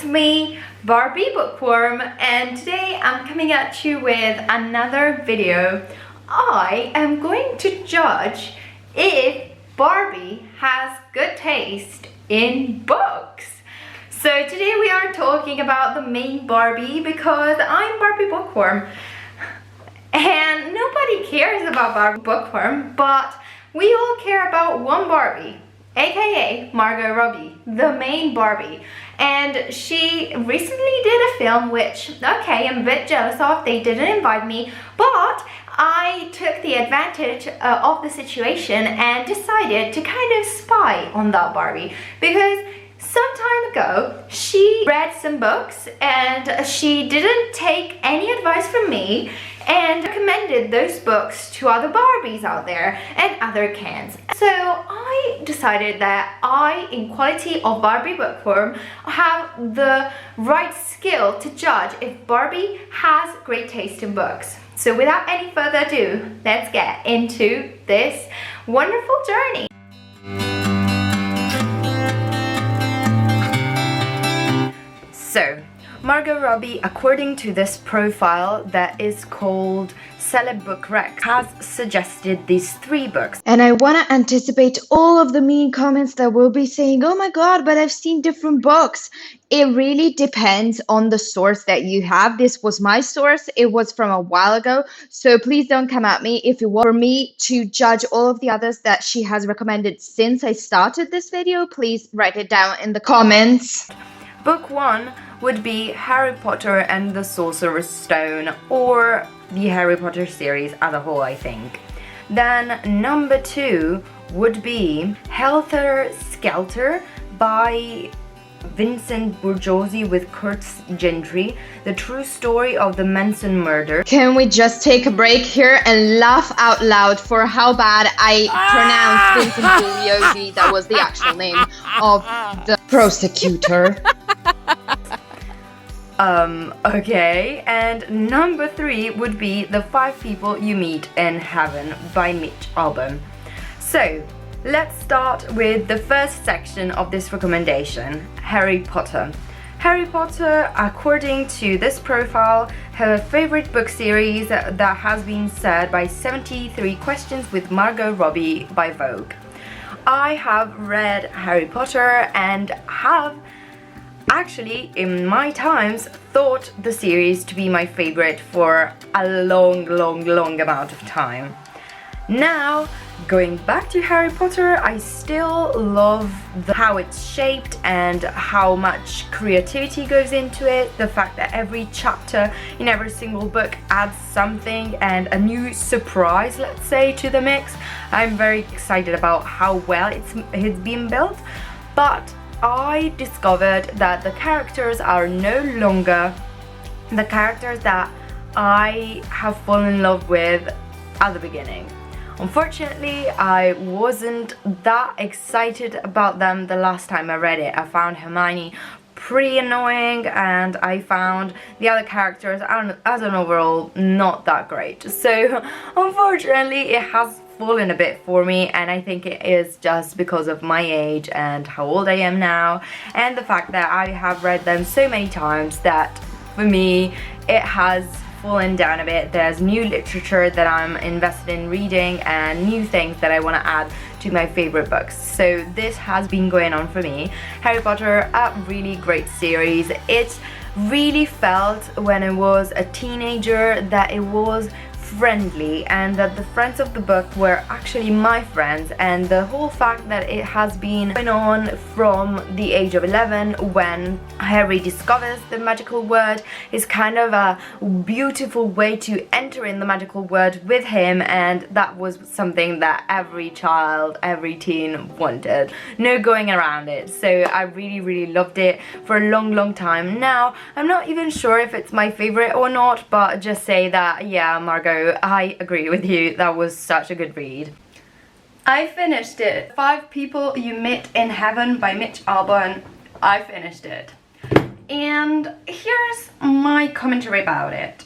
it's me, Barbie Bookworm, and today I'm coming at you with another video. I am going to judge if Barbie has good taste in books. So today we are talking about the main Barbie because I'm Barbie Bookworm. And nobody cares about Barbie Bookworm, but we all care about one Barbie, aka Margot Robbie, the main Barbie. And she recently did a film which, okay, I'm a bit jealous of. They didn't invite me, but I took the advantage of the situation and decided to kind of spy on that Barbie, because some time ago she read some books and she didn't take any advice from me and recommended those books to other Barbies out there and other cans. So I decided that I, in quality of Barbie Bookworm, have the right skill to judge if Barbie has great taste in books. So without any further ado, let's get into this wonderful journey. So, Margot Robbie, according to this profile that is called Celeb Book Rec, has suggested these 3 books. And I want to anticipate all of the mean comments that will be saying, oh my god, but I've seen different books. It really depends on the source that you have. This was my source. It was from a while ago. So please don't come at me. If you want for me to judge all of the others that she has recommended since I started this video, please write it down in the comments. Book 1 would be Harry Potter and the Sorcerer's Stone, or the Harry Potter series as a whole, I think. Then number 2 would be Helter Sketer by Vincent Burgiosi with Kurt Gentry, the true story of the Manson murder. Can we just take a break here and laugh out loud for how bad I pronounced Vincent Burgiosi? That was the actual name of the prosecutor. Okay, and number 3 would be The 5 People You Meet in Heaven by Mitch Albom. So, let's start with the first section of this recommendation, Harry Potter. Harry Potter, according to this profile, her favorite book series that has been said by 73 Questions with Margot Robbie by Vogue. I have read Harry Potter and have actually, in my times, thought the series to be my favorite for a long amount of time. Now, going back to Harry Potter, I still love how it's shaped and how much creativity goes into it. The fact that every chapter in every single book adds something and a new surprise, let's say, to the mix. I'm very excited about how well it's been built, but I discovered that the characters are no longer the characters that I have fallen in love with at the beginning. Unfortunately, I wasn't that excited about them the last time I read it. I found Hermione pretty annoying and I found the other characters as an overall not that great. So unfortunately it has fallen a bit for me, and I think it is just because of my age and how old I am now, and the fact that I have read them so many times that for me it has fallen down a bit. There's new literature that I'm invested in reading and new things that I want to add to my favorite books. So this has been going on for me. Harry Potter, a really great series. It really felt when I was a teenager that it was friendly and that the friends of the book were actually my friends, and the whole fact that it has been going on from the age of 11 when Harry discovers the magical word is kind of a beautiful way to enter in the magical word with him, and that was something that every child, every teen wanted. No going around it. So I really loved it for a long time. Now I'm not even sure if it's my favorite or not, but just say that, yeah, Margot, I agree with you, that was such a good read. I finished it. 5 People You Meet in Heaven by Mitch Albom. I finished it. And here's my commentary about it.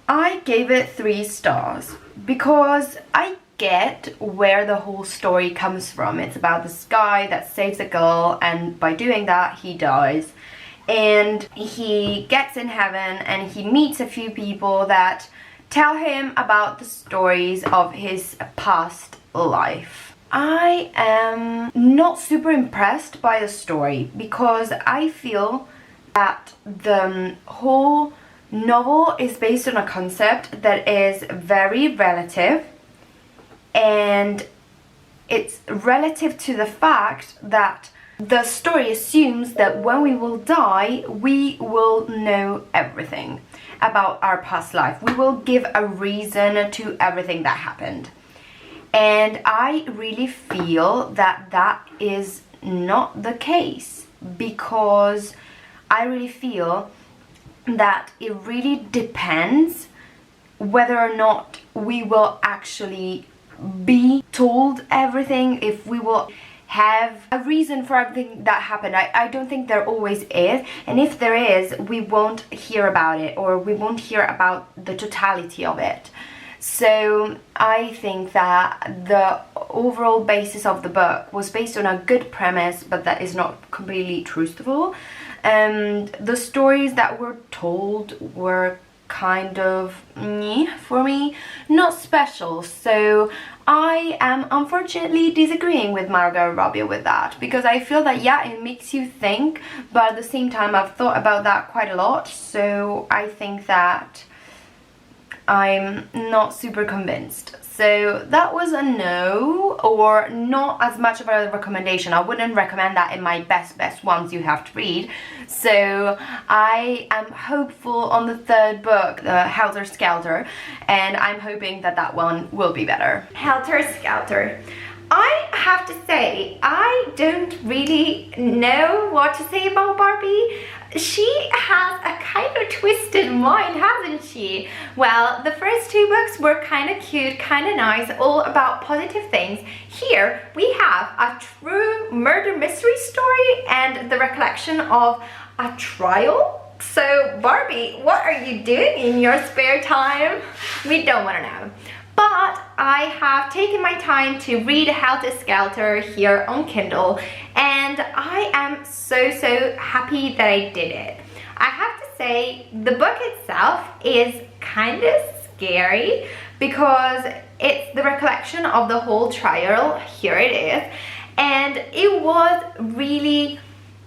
I gave it 3 stars because I get where the whole story comes from. It's about this guy that saves a girl and by doing that he dies. and he gets in heaven and he meets a few people that tell him about the stories of his past life. I am not super impressed by the story because I feel that the whole novel is based on a concept that is very relative, and it's relative to the fact that the story assumes that when we will die, we will know everything about our past life. We will give a reason to everything that happened. And I really feel that that is not the case, because I really feel that it really depends whether or not we will actually be told everything, if we will have a reason for everything that happened. I don't think there always is, and if there is, we won't hear about it, or we won't hear about the totality of it. So I think that the overall basis of the book was based on a good premise, but that is not completely truthful. And the stories that were told were kind of for me, not special. So I am unfortunately disagreeing with Margot Robbie with that, because I feel that, yeah, it makes you think, but at the same time I've thought about that quite a lot. So I think that I'm not super convinced. So that was a no, or not as much of a recommendation. I wouldn't recommend that in my best ones you have to read. So I am hopeful on the third book, the Helter Sketer, and I'm hoping that that one will be better. Helter Sketer. I have to say, I don't really know what to say about Barbie. She has a kind of twisted mind, hasn't she? Well, the first two books were kind of cute, kind of nice, all about positive things. Here we have a true murder mystery story and the recollection of a trial. So Barbie, what are you doing in your spare time? We don't want to know. But I have taken my time to read Helter Sketer here on Kindle, and I am so happy that I did it. I have to say, the book itself is kind of scary because it's the recollection of the whole trial. Here it is, and it was really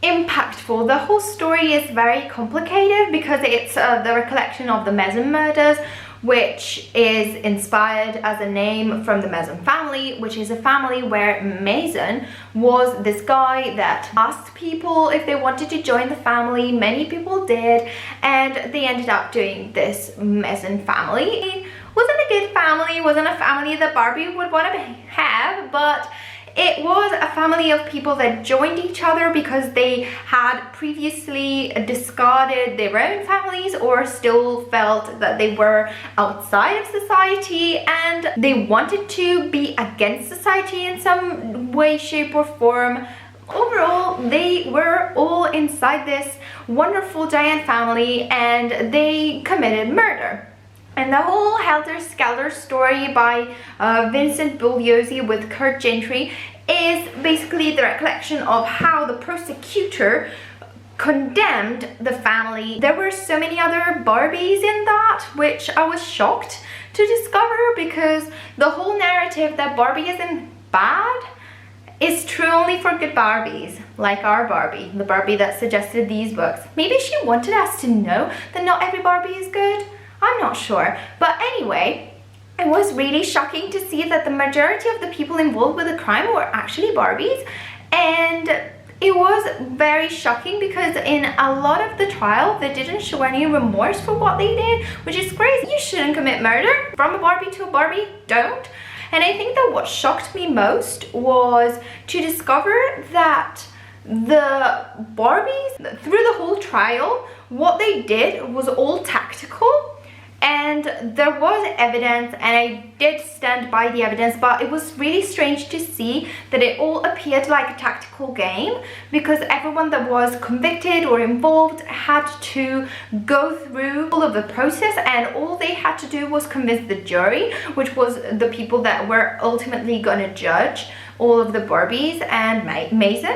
impactful. The whole story is very complicated because it's the recollection of the Mason murders, which is inspired as a name from the Mason family, which is a family where Mason was this guy that asked people if they wanted to join the family. Many people did, and they ended up doing this Mason family. It wasn't a good family, wasn't a family that Barbie would want to have, but it was a family of people that joined each other because they had previously discarded their own families, or still felt that they were outside of society and they wanted to be against society in some way, shape or form. Overall, they were all inside this wonderful giant family and they committed murder. And the whole Helter Sketer story by Vincent Bugliosi with Kurt Gentry is basically the recollection of how the prosecutor condemned the family. There were so many other Barbies in that, which I was shocked to discover, because the whole narrative that Barbie isn't bad is true only for good Barbies, like our Barbie, the Barbie that suggested these books. Maybe she wanted us to know that not every Barbie is good. I'm not sure, but anyway, it was really shocking to see that the majority of the people involved with the crime were actually Barbies, and it was very shocking because in a lot of the trial they didn't show any remorse for what they did, which is crazy. You shouldn't commit murder. From a Barbie to a Barbie, don't. And I think that what shocked me most was to discover that the Barbies, through the whole trial, what they did was all tactical. And there was evidence, and I did stand by the evidence, but it was really strange to see that it all appeared like a tactical game, because everyone that was convicted or involved had to go through all of the process, and all they had to do was convince the jury, which was the people that were ultimately gonna judge all of the Barbies and Mason.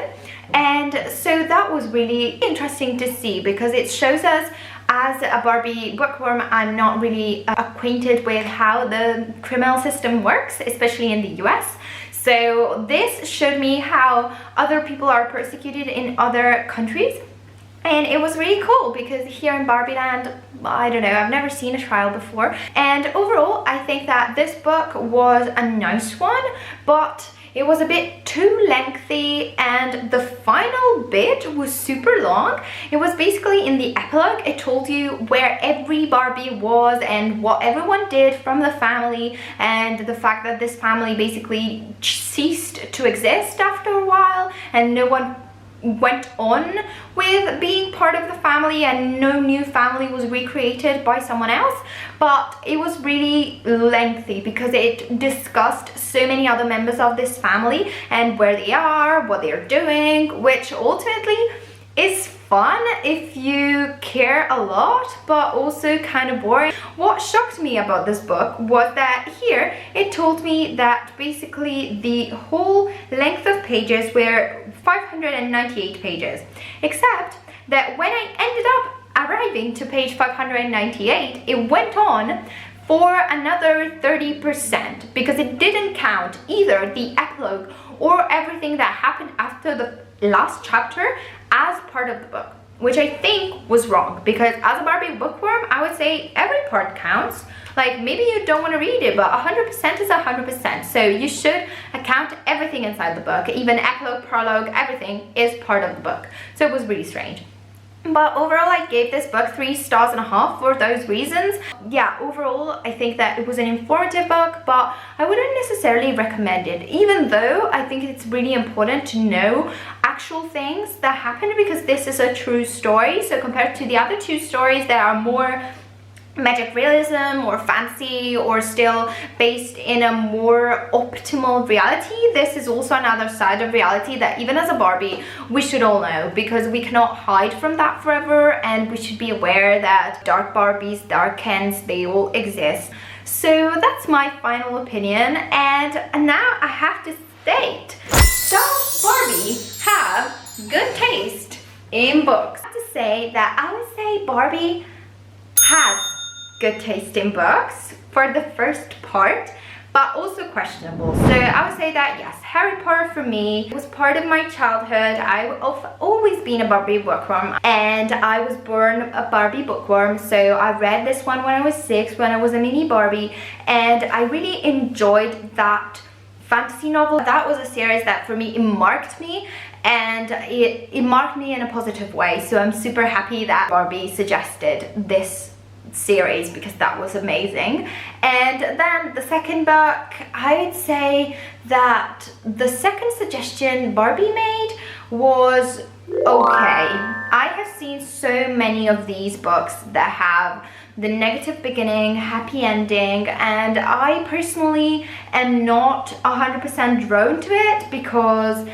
And so that was really interesting to see, because it shows us, as a Barbie bookworm, I'm not really acquainted with how the criminal system works, especially in the US. So this showed me how other people are persecuted in other countries. And it was really cool, because here in Barbie land, I don't know, I've never seen a trial before. And overall, I think that this book was a nice one, but it was a bit too lengthy, and the final bit was super long. It was basically in the epilogue. It told you where every Barbie was and what everyone did from the family, and the fact that this family basically ceased to exist after a while, and no one went on with being part of the family, and no new family was recreated by someone else. But it was really lengthy, because it discussed so many other members of this family and where they are, what they're doing, which ultimately is fun if you care a lot, but also kind of boring. What shocked me about this book was that here it told me that basically the whole length of pages were 598 pages, except that when I ended up arriving to page 598, it went on for another 30%, because it didn't count either the epilogue or everything that happened after the last chapter as part of the book, which I think was wrong, because as a Barbie bookworm, I would say every part counts. Like, maybe you don't want to read it, but 100% is 100%. So you should account everything inside the book, even epilogue, prologue, everything is part of the book. So it was really strange. But overall, I gave this book 3.5 stars for those reasons. Yeah, overall, I think that it was an informative book, but I wouldn't necessarily recommend it, even though I think it's really important to know actual things that happened, because this is a true story. So compared to the other two stories that are more magic realism or fancy, or still based in a more optimal reality, this is also another side of reality that even as a Barbie we should all know, because we cannot hide from that forever, and we should be aware that dark Barbies, dark Kens, they all exist. So that's my final opinion. And now I have to state, does Barbie have good taste in books? I have to say that I would say Barbie has good taste in books for the first part, but also questionable. So I would say that yes, Harry Potter for me was part of my childhood. I've always been a Barbie bookworm, and I was born a Barbie bookworm. So I read this one when I was 6, when I was a mini Barbie, and I really enjoyed that fantasy novel. That was a series that for me, it marked me, and it marked me in a positive way. So I'm super happy that Barbie suggested this series, because that was amazing. And then the second book, I'd say that the second suggestion Barbie made was okay. I have seen so many of these books that have the negative beginning, happy ending, and I personally am not 100% drawn to it, because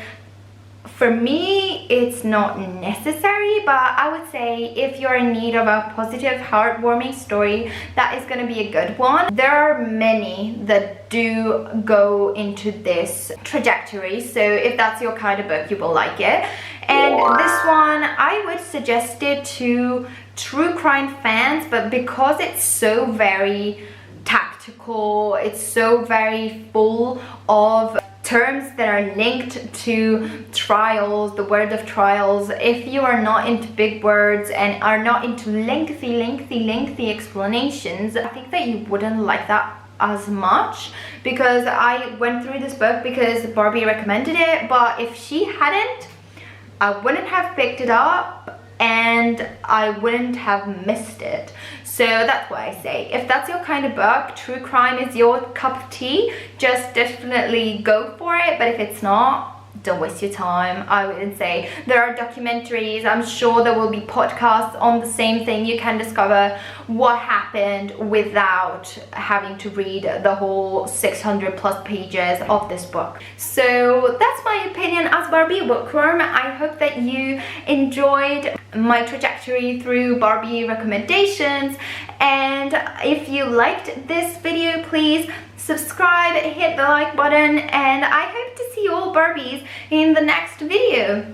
for me, it's not necessary. But I would say if you're in need of a positive, heartwarming story, that is going to be a good one. There are many that do go into this trajectory, so if that's your kind of book, you will like it. And this one, I would suggest it to true crime fans, but because it's so very tactical, it's so very full of terms that are linked to trials, the word of trials. If you are not into big words and are not into lengthy explanations, I think that you wouldn't like that as much, because I went through this book because Barbie recommended it, but if she hadn't, I wouldn't have picked it up and I wouldn't have missed it. So that's what I say. If that's your kind of book, true crime is your cup of tea, just definitely go for it. But if it's not, don't waste your time. I wouldn't say. There are documentaries, I'm sure there will be podcasts on the same thing. You can discover what happened without having to read the whole 600 plus pages of this book. So that's my opinion as Barbie bookworm. I hope that you enjoyed my trajectory through Barbie recommendations, and if you liked this video, please subscribe, hit the like button, and I hope to see you all Barbies in the next video.